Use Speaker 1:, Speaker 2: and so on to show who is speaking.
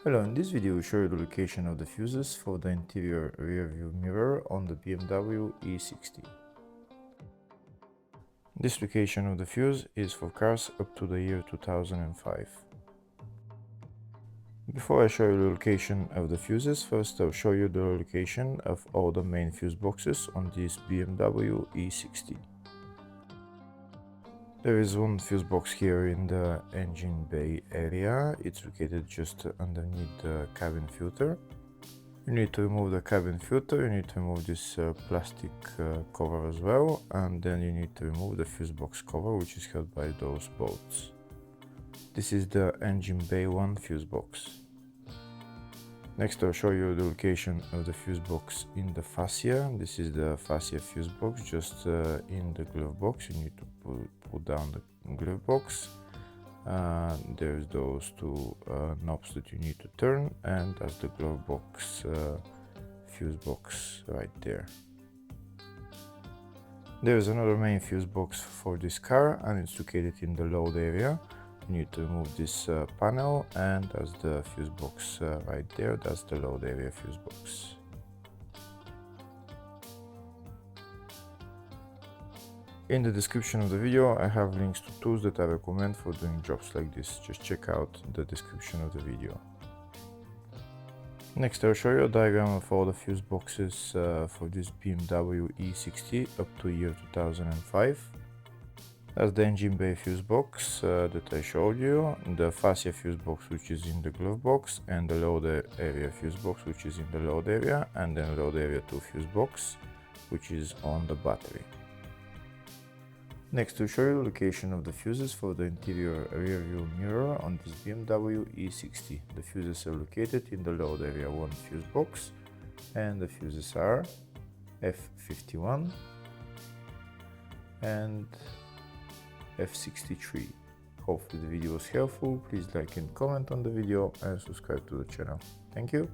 Speaker 1: Hello, in this video we show you the location of the fuses for the interior rearview mirror on the BMW E60. This location of the fuse is for cars up to the year 2005. Before I show you the location of the fuses, first I'll show you the location of all the main fuse boxes on this BMW E60. There is one fuse box here in the engine bay area. It's located just underneath the cabin filter. You need to remove the cabin filter, you need to remove this plastic cover as well, and then you need to remove the fuse box cover, which is held by those bolts. This is the engine bay 1 fuse box. Next I'll show you the location of the fuse box in the fascia. This is the fascia fuse box, just in the glove box. You need to pull down the glove box. There's those two knobs that you need to turn, and that's the glove box fuse box right there. There's another main fuse box for this car, and it's located in the load area. You need to remove this panel, and that's the fuse box right there. That's the load area fuse box. In the description of the video I have links to tools that I recommend for doing jobs like this. Just check out the description of the video. Next I'll show you a diagram of all the fuse boxes for this BMW E60 up to year 2005. That's the engine bay fuse box that I showed you, the fascia fuse box which is in the glove box, and the load area fuse box which is in the load area, and then load area 2 fuse box which is on the battery. Next to show you the location of the fuses for the interior rearview mirror on this BMW E60. The fuses are located in the load area 1 fuse box, and the fuses are F51 and F63. Hopefully the video was helpful. Please like and comment on the video and subscribe to the channel. Thank you.